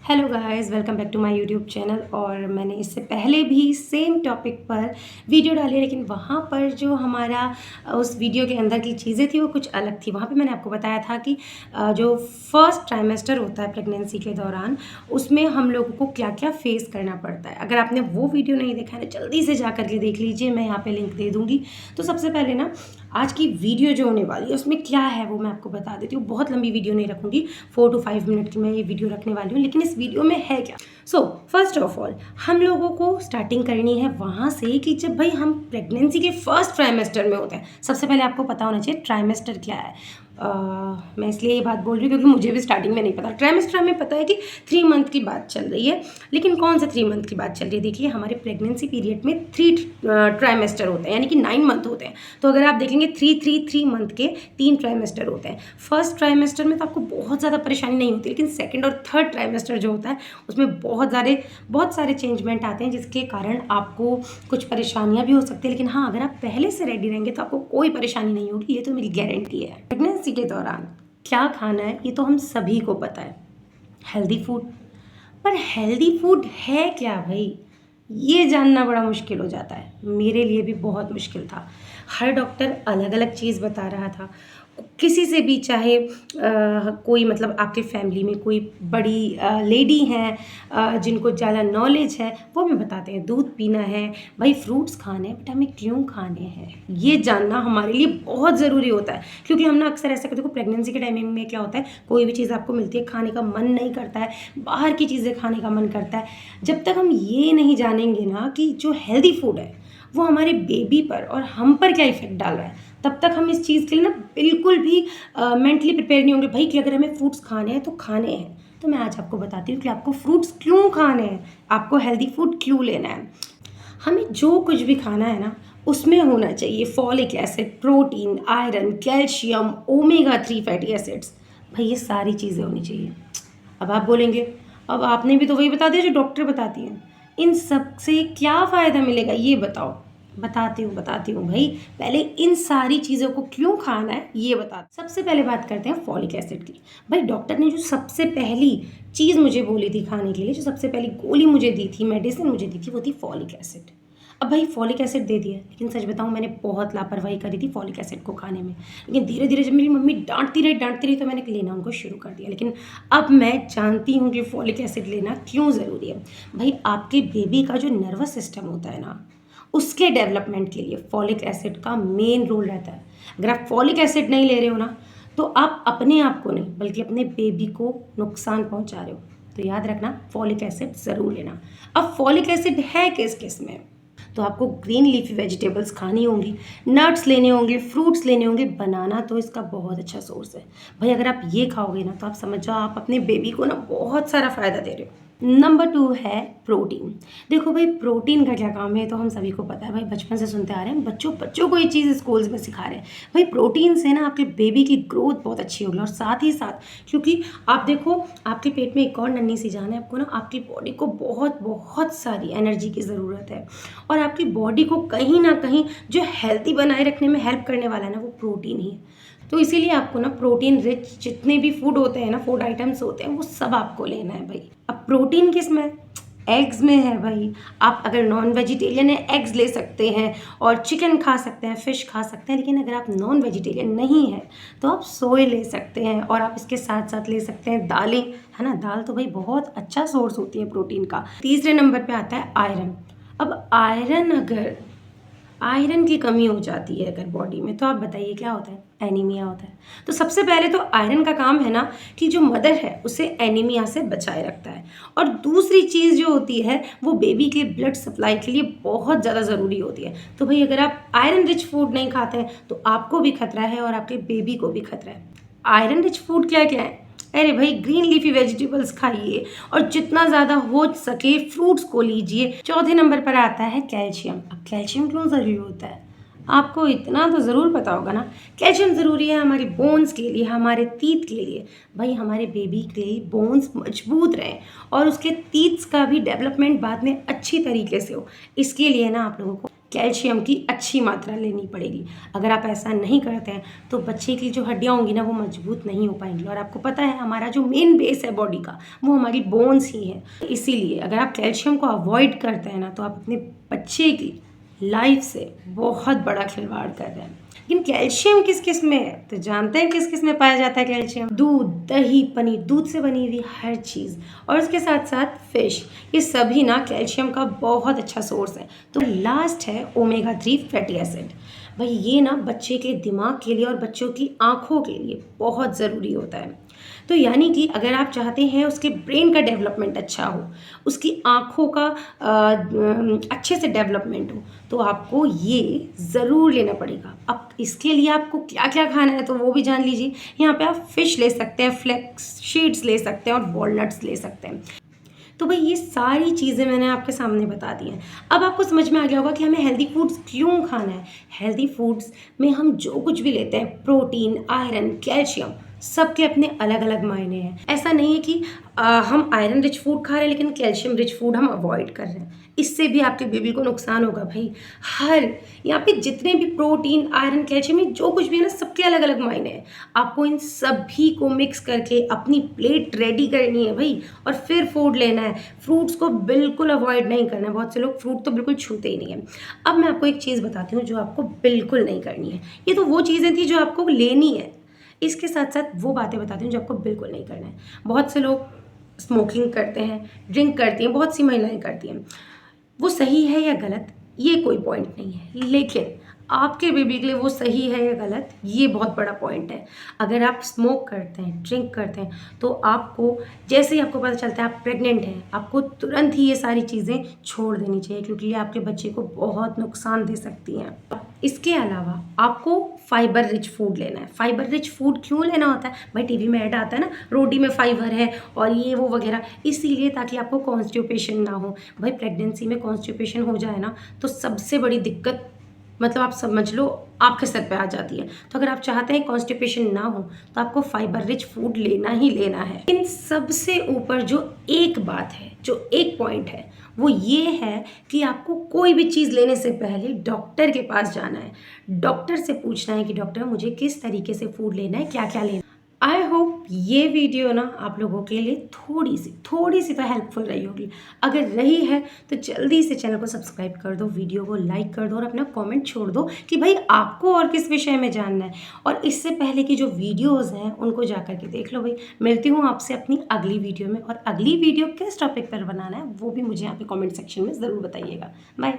Hello guys, welcome back to my YouTube channel. और मैंने इससे पहले भी सेम टॉपिक पर वीडियो डाली है, लेकिन वहाँ पर जो हमारा उस वीडियो के अंदर की चीज़ें थी वो कुछ अलग थी। वहाँ पे मैंने आपको बताया था कि जो फर्स्ट ट्राइमेस्टर होता है प्रेगनेंसी के दौरान, उसमें हम लोगों को क्या क्या फेस करना पड़ता है। अगर आपने वो वीडियो नहीं देखा है, जल्दी से जा कर के देख लीजिए, मैं यहाँ पर लिंक दे दूँगी। तो सबसे पहले ना आज की वीडियो जो होने वाली है उसमें क्या है वो मैं आपको बता देती हूँ। बहुत लंबी वीडियो नहीं रखूँगी, 4 to 5 मिनट की मैं ये वीडियो रखने वाली हूँ। लेकिन इस वीडियो में है क्या? फर्स्ट ऑफ ऑल हम लोगों को स्टार्टिंग करनी है वहाँ से कि जब भाई हम प्रेगनेंसी के फर्स्ट ट्राइमेस्टर में होते हैं, सबसे पहले आपको पता होना चाहिए ट्राइमेस्टर क्या है। मैं इसलिए ये बात बोल रही हूँ क्योंकि मुझे भी स्टार्टिंग में नहीं पता। ट्राइमेस्टर हमें पता है कि 3 मंथ की बात चल रही है, लेकिन कौन सा 3 मंथ की बात चल रही है? देखिए, हमारे प्रेगनेंसी पीरियड में 3 ट्राइमेस्टर होते हैं, यानी कि 9 मंथ होते हैं। तो अगर आप देखेंगे 3 मंथ के 3 ट्राइमेस्टर होते हैं। फर्स्ट ट्राइमेस्टर में तो आपको बहुत ज़्यादा परेशानी नहीं होती, लेकिन सेकेंड और थर्ड ट्राइमेस्टर जो होता है उसमें बहुत सारे चेंजमेंट आते हैं, जिसके कारण आपको कुछ परेशानियां भी हो सकती है। लेकिन हाँ, अगर आप पहले से रेडी रहेंगे तो आपको कोई परेशानी नहीं होगी, ये तो मेरी गारंटी है। प्रेगनेंसी के दौरान क्या खाना है ये तो हम सभी को पता है, हेल्दी फूड। पर हेल्दी फूड है क्या भाई, ये जानना बड़ा मुश्किल हो जाता है। मेरे लिए भी बहुत मुश्किल था। हर डॉक्टर अलग अलग चीज़ बता रहा था। किसी से भी, चाहे कोई मतलब आपके फैमिली में कोई बड़ी लेडी हैं जिनको ज़्यादा नॉलेज है, वो भी बताते हैं दूध पीना है भाई, फ्रूट्स खाने हैं। बट हमें क्यों खाने हैं ये जानना हमारे लिए बहुत ज़रूरी होता है। क्योंकि हम ना अक्सर ऐसा करते हैं, प्रेगनेंसी के टाइमिंग में क्या होता है, कोई भी चीज़ आपको मिलती है खाने का मन नहीं करता है, बाहर की चीज़ें खाने का मन करता है। जब तक हम ये नहीं जानेंगे ना कि जो हेल्दी फूड है वो हमारे बेबी पर और हम पर क्या इफेक्ट डाल रहा है, तब तक हम इस चीज़ के लिए ना बिल्कुल भी मेंटली प्रिपेयर नहीं होंगे भाई कि अगर हमें फ्रूट्स खाने हैं तो खाने हैं। तो मैं आज आपको बताती हूँ कि आपको फ्रूट्स क्यों खाने हैं, आपको हेल्दी फूड क्यों लेना है। हमें जो कुछ भी खाना है ना, उसमें होना चाहिए folic acid, protein, iron, calcium, omega 3 fatty acids. भाई ये सारी चीज़ें होनी चाहिए। अब आप बोलेंगे, अब आपने भी तो वही बता दिया जो डॉक्टर बताती हैं, इन सब से क्या फ़ायदा मिलेगा ये बताओ। बताती हूँ भाई। पहले इन सारी चीज़ों को क्यों खाना है ये बता। सबसे पहले बात करते हैं फॉलिक एसिड की। भाई डॉक्टर ने जो सबसे पहली चीज़ मुझे बोली थी खाने के लिए, जो सबसे पहली गोली मुझे दी थी, मेडिसिन मुझे दी थी, वो थी फॉलिक एसिड। अब भाई फॉलिक एसिड दे दिया, लेकिन सच बताऊं मैंने बहुत लापरवाही करी थी फॉलिक एसिड को खाने में। लेकिन धीरे धीरे जब मेरी मम्मी डांटती रही तो मैंने लेना उनको शुरू कर दिया। लेकिन अब मैं जानती हूँ कि फॉलिक एसिड लेना क्यों ज़रूरी है। भाई आपके बेबी का जो नर्वस सिस्टम होता है ना, उसके डेवलपमेंट के लिए फॉलिक एसिड का मेन रोल रहता है। अगर आप फॉलिक एसिड नहीं ले रहे हो ना, तो आप अपने आप को नहीं बल्कि अपने बेबी को नुकसान पहुंचा रहे हो। तो याद रखना, फॉलिक एसिड ज़रूर लेना। अब फॉलिक एसिड है किस किस में, तो आपको ग्रीन लीफी वेजिटेबल्स खानी होंगी, नट्स लेने होंगे, फ्रूट्स लेने होंगे। बनाना तो इसका बहुत अच्छा सोर्स है भाई। अगर आप ये खाओगे ना तो आप समझ जाओ आप अपने बेबी को ना बहुत सारा फ़ायदा दे रहे हो। नंबर 2 है प्रोटीन। देखो भाई, प्रोटीन का क्या काम है तो हम सभी को पता है भाई, बचपन से सुनते आ रहे हैं। बच्चों को ये चीज़ स्कूल्स में सिखा रहे हैं भाई। प्रोटीन से ना आपके बेबी की ग्रोथ बहुत अच्छी होगी, और साथ ही साथ क्योंकि आप देखो आपके पेट में एक और नन्ही सी जान है, आपको ना आपकी बॉडी को बहुत बहुत सारी एनर्जी की ज़रूरत है। और आपकी बॉडी को कहीं ना कहीं जो हेल्दी बनाए रखने में हेल्प करने वाला है ना, वो प्रोटीन ही है। तो इसीलिए आपको ना प्रोटीन रिच जितने भी फूड होते हैं ना, फूड आइटम्स होते हैं, वो सब आपको लेना है भाई। अब प्रोटीन किस में? एग्स में है भाई। आप अगर नॉन वेजिटेरियन है, एग्स ले सकते हैं, और चिकन खा सकते हैं, फिश खा सकते हैं। लेकिन अगर आप नॉन वेजिटेरियन नहीं है तो आप सोया ले सकते हैं, और आप इसके साथ साथ ले सकते हैं दालें, है ना। दाल तो भाई बहुत अच्छा सोर्स होती है प्रोटीन का। तीसरे नंबर पे आता है आयरन। अब आयरन की कमी हो जाती है अगर बॉडी में, तो आप बताइए क्या होता है? एनीमिया होता है। तो सबसे पहले तो आयरन का काम है ना कि जो मदर है उसे एनीमिया से बचाए रखता है। और दूसरी चीज़ जो होती है वो बेबी के ब्लड सप्लाई के लिए बहुत ज़्यादा ज़रूरी होती है। तो भाई अगर आप आयरन रिच फूड नहीं खाते हैं तो आपको भी खतरा है और आपके बेबी को भी खतरा है। आयरन रिच फूड क्या क्या है? अरे भाई, ग्रीन लीफी वेजिटेबल्स खाइए, और जितना ज़्यादा हो सके फ्रूट्स को लीजिए। चौथे नंबर पर आता है कैल्शियम। अब कैल्शियम क्यों ज़रूरी होता है आपको इतना तो ज़रूर पता होगा ना। कैल्शियम ज़रूरी है हमारी बोन्स के लिए, हमारे टीथ के लिए। भाई हमारे बेबी के लिए बोन्स मजबूत रहें और उसके टीथ्स का भी डेवलपमेंट बाद में अच्छी तरीके से हो, इसके लिए ना आप लोगों को कैल्शियम की अच्छी मात्रा लेनी पड़ेगी। अगर आप ऐसा नहीं करते हैं तो बच्चे की जो हड्डियाँ होंगी ना वो मजबूत नहीं हो पाएंगी। और आपको पता है हमारा जो मेन बेस है बॉडी का वो हमारी बोन्स ही है। इसीलिए अगर आप कैल्शियम को अवॉइड करते हैं ना तो आप अपने बच्चे की लाइफ से बहुत बड़ा खिलवाड़ कर रहे हैं। लेकिन कैल्शियम किस किस में है तो जानते हैं किस किस में पाया जाता है कैल्शियम? दूध, दही, पनीर, दूध से बनी हुई हर चीज़ और उसके साथ साथ फिश, ये सभी ना कैल्शियम का बहुत अच्छा सोर्स है। तो लास्ट है ओमेगा 3 फैटी एसिड। भाई ये ना बच्चे के दिमाग के लिए और बच्चों की आँखों के लिए बहुत ज़रूरी होता है। तो यानी कि अगर आप चाहते हैं उसके ब्रेन का डेवलपमेंट अच्छा हो, उसकी आँखों का अच्छे से डेवलपमेंट हो, तो आपको ये ज़रूर लेना पड़ेगा। अब इसके लिए आपको क्या-क्या खाना है तो वो भी जान लीजिए। यहाँ पे आप फ़िश ले सकते हैं, फ्लेक्स सीड्स ले सकते हैं और वॉलनट्स ले सकते हैं। तो भाई ये सारी चीज़ें मैंने आपके सामने बता दी हैं। अब आपको समझ में आ गया होगा कि हमें हेल्दी फूड्स क्यों खाना है। हेल्दी फूड्स में हम जो कुछ भी लेते हैं, प्रोटीन, आयरन, कैल्शियम, सबके अपने अलग अलग मायने हैं। ऐसा नहीं है कि हम आयरन रिच फूड खा रहे हैं लेकिन कैल्शियम रिच फूड हम अवॉइड कर रहे हैं। इससे भी आपके बेबी को नुकसान होगा भाई। हर यहाँ पे जितने भी प्रोटीन, आयरन, कैल्शियम, ये जो कुछ भी है ना, सबके अलग अलग मायने हैं। आपको इन सभी को मिक्स करके अपनी प्लेट रेडी करनी है भाई, और फिर फूड लेना है। फ्रूट्स को बिल्कुल अवॉइड नहीं करना है। बहुत से लोग फ्रूट तो बिल्कुल छूते ही नहीं है। अब मैं आपको एक चीज़ बताती हूँ जो आपको बिल्कुल नहीं करनी है। ये तो वो चीज़ें थी जो आपको लेनी है, इसके साथ साथ वो बातें बताती हूँ जो आपको बिल्कुल नहीं करना है। बहुत से लोग स्मोकिंग करते हैं, ड्रिंक करती हैं, बहुत सी महिलाएं करती हैं। वो सही है या गलत ये कोई पॉइंट नहीं है, लेकिन आपके बेबी के लिए वो सही है या गलत ये बहुत बड़ा पॉइंट है। अगर आप स्मोक करते हैं, ड्रिंक करते हैं, तो आपको जैसे ही आपको पता चलता है आप प्रेग्नेंट हैं, आपको तुरंत ही ये सारी चीज़ें छोड़ देनी चाहिए, क्योंकि ये आपके बच्चे को बहुत नुकसान दे सकती हैं। इसके अलावा आपको फाइबर रिच फूड लेना है। फाइबर रिच फूड क्यों लेना होता है भाई? टीवी में ऐड आता है ना, रोटी में फाइबर है और ये वो वगैरह, इसीलिए ताकि आपको कॉन्स्टिपेशन ना हो। भाई प्रेगनेंसी में कॉन्स्टिपेशन हो जाए ना तो सबसे बड़ी दिक्कत, मतलब आप समझ लो, आपके सर पे आ जाती है। तो अगर आप चाहते हैं कॉन्स्टिपेशन ना हो तो आपको फाइबर रिच फूड लेना ही लेना है। इन सबसे ऊपर जो एक बात है, जो एक पॉइंट है, वो ये है कि आपको कोई भी चीज़ लेने से पहले डॉक्टर के पास जाना है। डॉक्टर से पूछना है कि डॉक्टर मुझे किस तरीके से फूड लेना है, क्या क्या लेना है। आई होप ये वीडियो ना आप लोगों के लिए थोड़ी सी तो हेल्पफुल रही होगी। अगर रही है तो जल्दी से चैनल को सब्सक्राइब कर दो, वीडियो को लाइक कर दो और अपना कमेंट छोड़ दो कि भाई आपको और किस विषय में जानना है। और इससे पहले की जो वीडियोज़ हैं उनको जा कर के देख लो भाई। मिलती हूँ आपसे अपनी अगली वीडियो में, और अगली वीडियो किस टॉपिक पर बनाना है वो भी मुझे यहाँ पे कॉमेंट सेक्शन में ज़रूर बताइएगा। बाय।